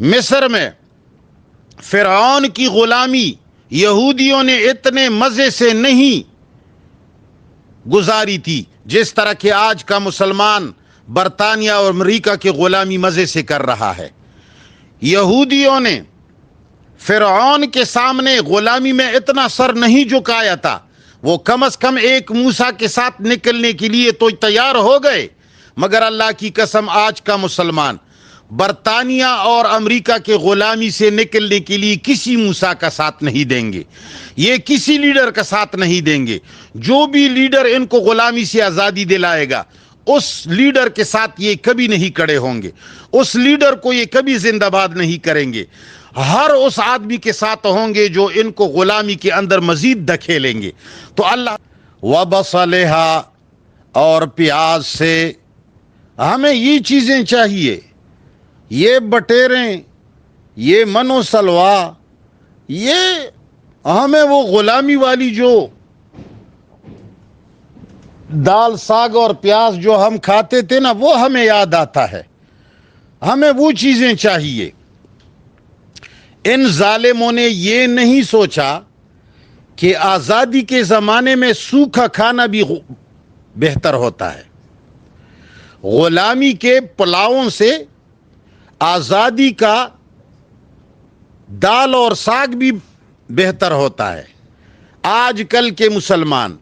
مصر میں فرعون کی غلامی یہودیوں نے اتنے مزے سے نہیں گزاری تھی جس طرح کہ آج کا مسلمان برطانیہ اور امریکہ کی غلامی مزے سے کر رہا ہے۔ یہودیوں نے فرعون کے سامنے غلامی میں اتنا سر نہیں جھکایا تھا، وہ کم از کم ایک موسیٰ کے ساتھ نکلنے کے لیے تو تیار ہو گئے، مگر اللہ کی قسم آج کا مسلمان برطانیہ اور امریکہ کے غلامی سے نکلنے کے لیے کسی موسیٰ کا ساتھ نہیں دیں گے، یہ کسی لیڈر کا ساتھ نہیں دیں گے۔ جو بھی لیڈر ان کو غلامی سے آزادی دلائے گا اس لیڈر کے ساتھ یہ کبھی نہیں کھڑے ہوں گے، اس لیڈر کو یہ کبھی زندہ باد نہیں کریں گے۔ ہر اس آدمی کے ساتھ ہوں گے جو ان کو غلامی کے اندر مزید دھکیلیں گے۔ تو اللہ وبصلھا اور پیاز سے ہمیں یہ چیزیں چاہیے، یہ بٹیریں، یہ من و سلوا، یہ ہمیں وہ غلامی والی جو دال ساگ اور پیاز جو ہم کھاتے تھے نا وہ ہمیں یاد آتا ہے، ہمیں وہ چیزیں چاہیے۔ ان ظالموں نے یہ نہیں سوچا کہ آزادی کے زمانے میں سوکھا کھانا بھی بہتر ہوتا ہے، غلامی کے پلاؤں سے آزادی کا دال اور ساگ بھی بہتر ہوتا ہے۔ آج کل کے مسلمان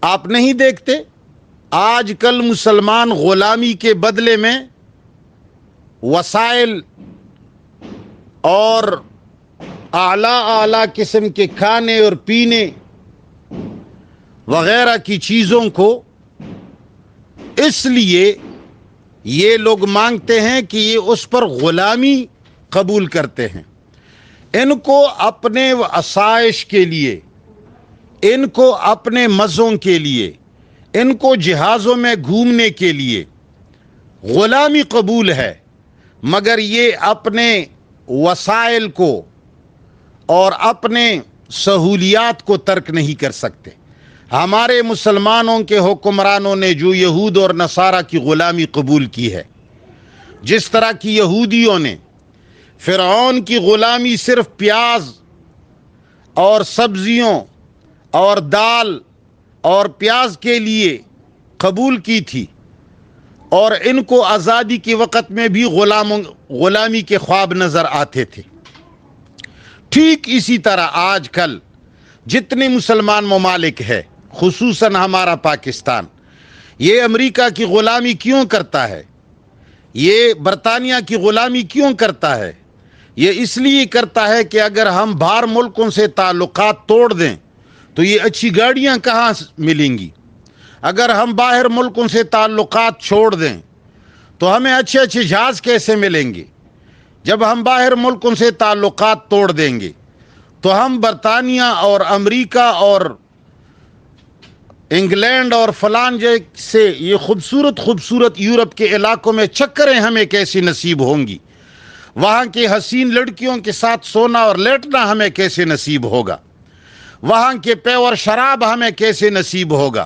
آپ نہیں دیکھتے، آج کل مسلمان غلامی کے بدلے میں وسائل اور اعلیٰ قسم کے کھانے اور پینے وغیرہ کی چیزوں کو اس لیے یہ لوگ مانگتے ہیں کہ یہ اس پر غلامی قبول کرتے ہیں۔ ان کو اپنے آسائش کے لیے، ان کو اپنے مزوں کے لیے، ان کو جہازوں میں گھومنے کے لیے غلامی قبول ہے، مگر یہ اپنے وسائل کو اور اپنے سہولیات کو ترک نہیں کر سکتے۔ ہمارے مسلمانوں کے حکمرانوں نے جو یہود اور نصارہ کی غلامی قبول کی ہے، جس طرح کی یہودیوں نے فرعون کی غلامی صرف پیاز اور سبزیوں اور دال اور پیاز کے لیے قبول کی تھی، اور ان کو آزادی کے وقت میں بھی غلامی کے خواب نظر آتے تھے، ٹھیک اسی طرح آج کل جتنے مسلمان ممالک ہے، خصوصاً ہمارا پاکستان، یہ امریکہ کی غلامی کیوں کرتا ہے، یہ برطانیہ کی غلامی کیوں کرتا ہے؟ یہ اس لیے کرتا ہے کہ اگر ہم باہر ملکوں سے تعلقات توڑ دیں تو یہ اچھی گاڑیاں کہاں ملیں گی؟ اگر ہم باہر ملکوں سے تعلقات چھوڑ دیں تو ہمیں اچھے اچھے جہاز کیسے ملیں گے؟ جب ہم باہر ملکوں سے تعلقات توڑ دیں گے تو ہم برطانیہ اور امریکہ اور انگلینڈ اور فلان جیسے یہ خوبصورت یورپ کے علاقوں میں چکریں ہمیں کیسی نصیب ہوں گی؟ وہاں کے حسین لڑکیوں کے ساتھ سونا اور لیٹنا ہمیں کیسے نصیب ہوگا؟ وہاں کے پیور شراب ہمیں کیسے نصیب ہوگا؟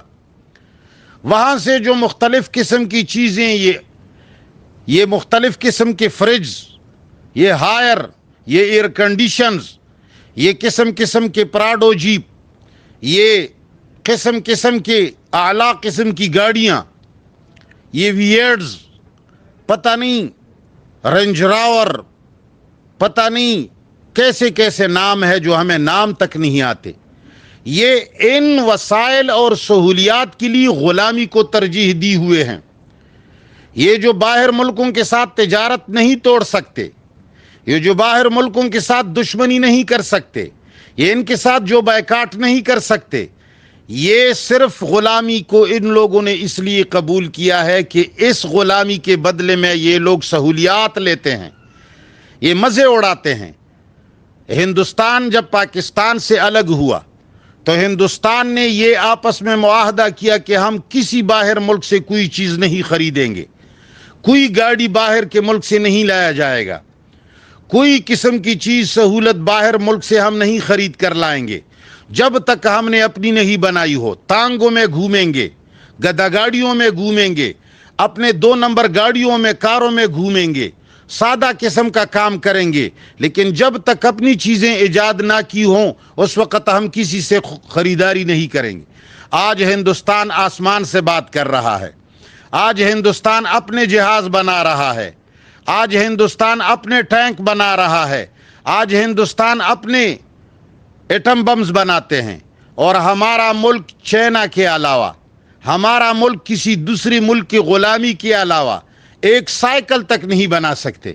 وہاں سے جو مختلف قسم کی چیزیں، یہ مختلف قسم کے فریج، یہ ہائر، یہ ایئر کنڈیشنز، یہ قسم کے پراڈو جیپ، یہ قسم کے اعلیٰ قسم کی گاڑیاں، یہ ویئرز، پتہ نہیں رینج راور، پتہ نہیں کیسے کیسے نام ہے جو ہمیں نام تک نہیں آتے، یہ ان وسائل اور سہولیات کے لیے غلامی کو ترجیح دی ہوئے ہیں۔ یہ جو باہر ملکوں کے ساتھ تجارت نہیں توڑ سکتے، یہ جو باہر ملکوں کے ساتھ دشمنی نہیں کر سکتے، یہ ان کے ساتھ جو بائیکاٹ نہیں کر سکتے، یہ صرف غلامی کو ان لوگوں نے اس لیے قبول کیا ہے کہ اس غلامی کے بدلے میں یہ لوگ سہولیات لیتے ہیں، یہ مزے اڑاتے ہیں۔ ہندوستان جب پاکستان سے الگ ہوا تو ہندوستان نے یہ آپس میں معاہدہ کیا کہ ہم کسی باہر ملک سے کوئی چیز نہیں خریدیں گے، کوئی گاڑی باہر کے ملک سے نہیں لایا جائے گا، کوئی قسم کی چیز سہولت باہر ملک سے ہم نہیں خرید کر لائیں گے جب تک ہم نے اپنی نہیں بنائی ہو۔ تانگوں میں گھومیں گے، گدا گاڑیوں میں گھومیں گے، اپنے 2 نمبر گاڑیوں میں، کاروں میں گھومیں گے، سادہ قسم کا کام کریں گے، لیکن جب تک اپنی چیزیں ایجاد نہ کی ہوں اس وقت ہم کسی سے خریداری نہیں کریں گے۔ آج ہندوستان آسمان سے بات کر رہا ہے، آج ہندوستان اپنے جہاز بنا رہا ہے، آج ہندوستان اپنے ٹینک بنا رہا ہے، آج ہندوستان اپنے ایٹم بمز بناتے ہیں، اور ہمارا ملک چائنا کے علاوہ، ہمارا ملک کسی دوسری ملک کی غلامی کے علاوہ ایک سائیکل تک نہیں بنا سکتے۔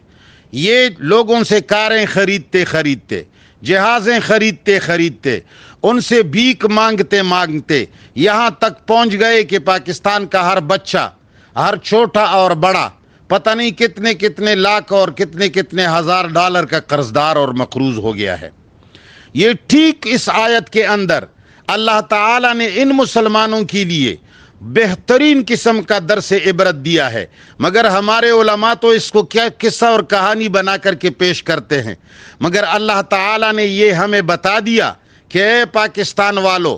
یہ لوگوں سے کاریں خریدتے جہازیں خریدتے ان سے بھیک مانگتے یہاں تک پہنچ گئے کہ پاکستان کا ہر بچہ، ہر چھوٹا اور بڑا، پتہ نہیں کتنے لاکھ اور کتنے ہزار ڈالر کا قرض دار اور مقروض ہو گیا ہے۔ یہ ٹھیک اس آیت کے اندر اللہ تعالیٰ نے ان مسلمانوں کے لیے بہترین قسم کا درس عبرت دیا ہے، مگر ہمارے علماء تو اس کو کیا قصہ اور کہانی بنا کر کے پیش کرتے ہیں، مگر اللہ تعالیٰ نے یہ ہمیں بتا دیا کہ اے پاکستان والو،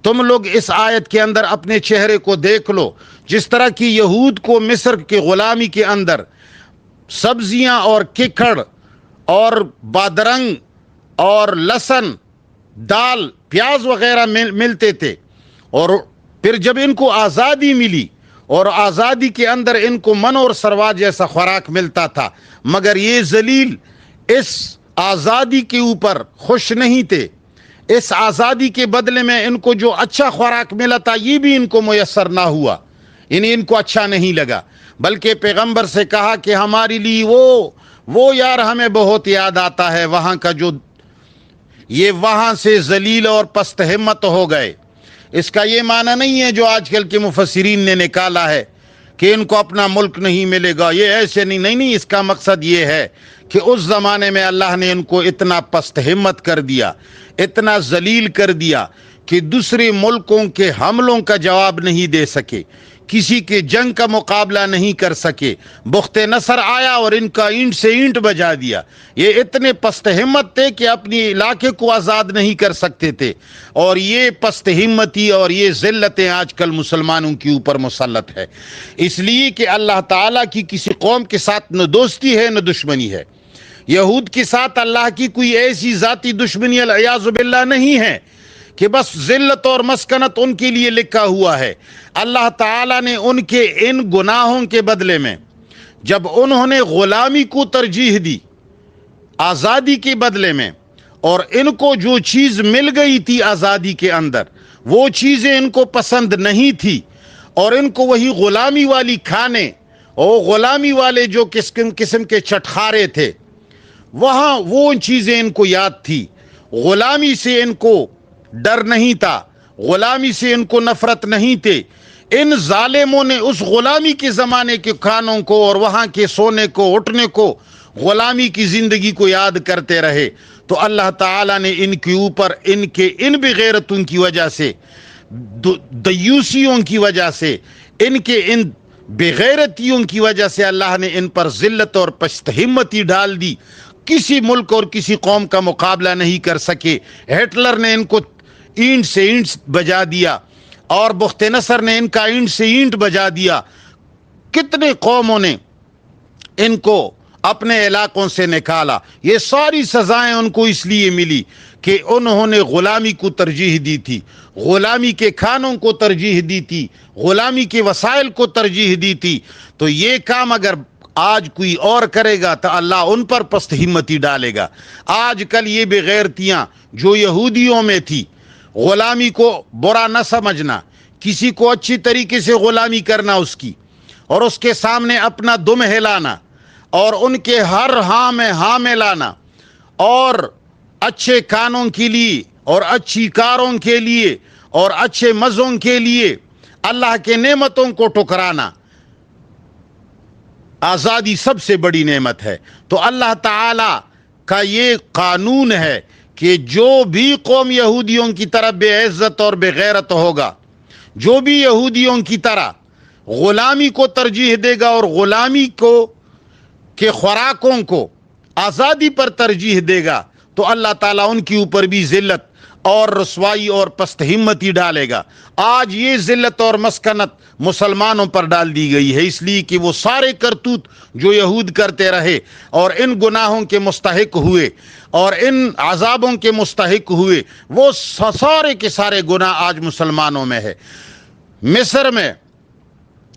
تم لوگ اس آیت کے اندر اپنے چہرے کو دیکھ لو، جس طرح کی یہود کو مصر کی غلامی کے اندر سبزیاں اور ککڑ اور بادرنگ اور لہسن، دال، پیاز وغیرہ ملتے تھے، اور پھر جب ان کو آزادی ملی اور آزادی کے اندر ان کو من اور سروا جیسا خوراک ملتا تھا، مگر یہ ذلیل اس آزادی کے اوپر خوش نہیں تھے۔ اس آزادی کے بدلے میں ان کو جو اچھا خوراک ملا تھا یہ بھی ان کو میسر نہ ہوا، یعنی ان کو اچھا نہیں لگا، بلکہ پیغمبر سے کہا کہ ہمارے لیے وہ یار ہمیں بہت یاد آتا ہے وہاں کا جو یہ وہاں سے ذلیل اور پست ہمت ہو گئے۔ اس کا یہ معنی نہیں ہے جو آج کل کے مفسرین نے نکالا ہے کہ ان کو اپنا ملک نہیں ملے گا، یہ ایسے نہیں، اس کا مقصد یہ ہے کہ اس زمانے میں اللہ نے ان کو اتنا پست ہمت کر دیا، اتنا ذلیل کر دیا کہ دوسرے ملکوں کے حملوں کا جواب نہیں دے سکے، کسی کے جنگ کا مقابلہ نہیں کر سکے۔ بخت نصر آیا اور ان کا اینٹ سے اینٹ بجا دیا۔ یہ اتنے پست ہمت تھے کہ اپنی علاقے کو آزاد نہیں کر سکتے تھے، اور یہ پست ہمتی اور یہ ذلتیں آج کل مسلمانوں کے اوپر مسلط ہے، اس لیے کہ اللہ تعالیٰ کی کسی قوم کے ساتھ نہ دوستی ہے نہ دشمنی ہے۔ یہود کے ساتھ اللہ کی کوئی ایسی ذاتی دشمنی والعیاذ باللہ نہیں ہے کہ بس ذلت اور مسکنت ان کے لیے لکھا ہوا ہے۔ اللہ تعالیٰ نے ان کے ان گناہوں کے بدلے میں جب انہوں نے غلامی کو ترجیح دی آزادی کے بدلے میں، اور ان کو جو چیز مل گئی تھی آزادی کے اندر وہ چیزیں ان کو پسند نہیں تھی، اور ان کو وہی غلامی والی کھانے اور غلامی والے جو قسم کے چٹخارے تھے وہاں وہ چیزیں ان کو یاد تھی۔ غلامی سے ان کو ڈر نہیں تھا، غلامی سے ان کو نفرت نہیں تھے۔ ان ظالموں نے اس غلامی کے زمانے کے کھانوں کو اور وہاں کے سونے کو اٹھنے کو، غلامی کی زندگی کو یاد کرتے رہے، تو اللہ تعالیٰ نے ان کے اوپر ان بغیرتوں کی وجہ سے، دیوسیوں کی وجہ سے، ان بغیرتیوں کی وجہ سے اللہ نے ان پر ذلت اور پست ہمتی ڈال دی۔ کسی ملک اور کسی قوم کا مقابلہ نہیں کر سکے۔ ہٹلر نے ان کو اینٹ سے اینٹ بجا دیا، اور بخت نصر نے ان کا اینٹ سے اینٹ بجا دیا۔ کتنے قوموں نے ان کو اپنے علاقوں سے نکالا۔ یہ ساری سزائیں ان کو اس لیے ملی کہ انہوں نے غلامی کو ترجیح دی تھی، غلامی کے کھانوں کو ترجیح دی تھی، غلامی کے وسائل کو ترجیح دی تھی۔ تو یہ کام اگر آج کوئی اور کرے گا تو اللہ ان پر پست ہمتی ڈالے گا۔ آج کل یہ بغیرتیاں جو یہودیوں میں تھی، غلامی کو برا نہ سمجھنا، کسی کو اچھی طریقے سے غلامی کرنا اس کی، اور اس کے سامنے اپنا دم ہلانا، اور ان کے ہر ہاں میں ہاں ملانا، اور اچھے کانوں کے لیے اور اچھی کاروں کے لیے اور اچھے مزوں کے لیے اللہ کے نعمتوں کو ٹکرانا۔ آزادی سب سے بڑی نعمت ہے۔ تو اللہ تعالی کا یہ قانون ہے کہ جو بھی قوم یہودیوں کی طرح بے عزت اور بے غیرت ہوگا، جو بھی یہودیوں کی طرح غلامی کو ترجیح دے گا اور غلامی کے خوراکوں کو آزادی پر ترجیح دے گا، تو اللہ تعالیٰ ان کے اوپر بھی ذلت اور رسوائی اور پست ہمتی ڈالے گا۔ آج یہ ذلت اور مسکنت مسلمانوں پر ڈال دی گئی ہے، اس لیے کہ وہ سارے کرتوت جو یہود کرتے رہے اور ان گناہوں کے مستحق ہوئے اور ان عذابوں کے مستحق ہوئے، وہ سارے کے سارے گناہ آج مسلمانوں میں ہے۔ مصر میں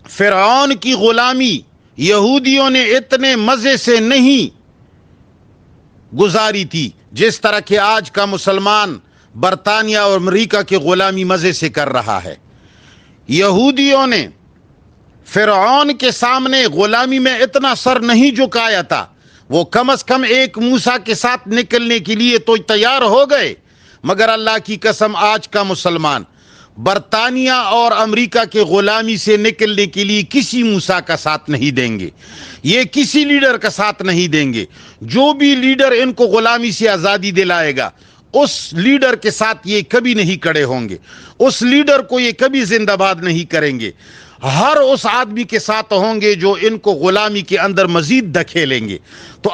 فرعون کی غلامی یہودیوں نے اتنے مزے سے نہیں گزاری تھی جس طرح کہ آج کا مسلمان برطانیہ اور امریکہ کی غلامی مزے سے کر رہا ہے۔ یہودیوں نے فرعون کے سامنے غلامی میں اتنا سر نہیں جھکایا تھا، وہ کم از کم ایک موسیٰ کے ساتھ نکلنے کے لیے تو تیار ہو گئے، مگر اللہ کی قسم آج کا مسلمان برطانیہ اور امریکہ کے غلامی سے نکلنے کے لیے کسی موسیٰ کا ساتھ نہیں دیں گے، یہ کسی لیڈر کا ساتھ نہیں دیں گے۔ جو بھی لیڈر ان کو غلامی سے آزادی دلائے گا، اس لیڈر کے ساتھ یہ کبھی نہیں کھڑے ہوں گے، اس لیڈر کو یہ کبھی زندہ باد نہیں کریں گے۔ ہر اس آدمی کے ساتھ ہوں گے جو ان کو غلامی کے اندر مزید دھکیلیں گے۔ تو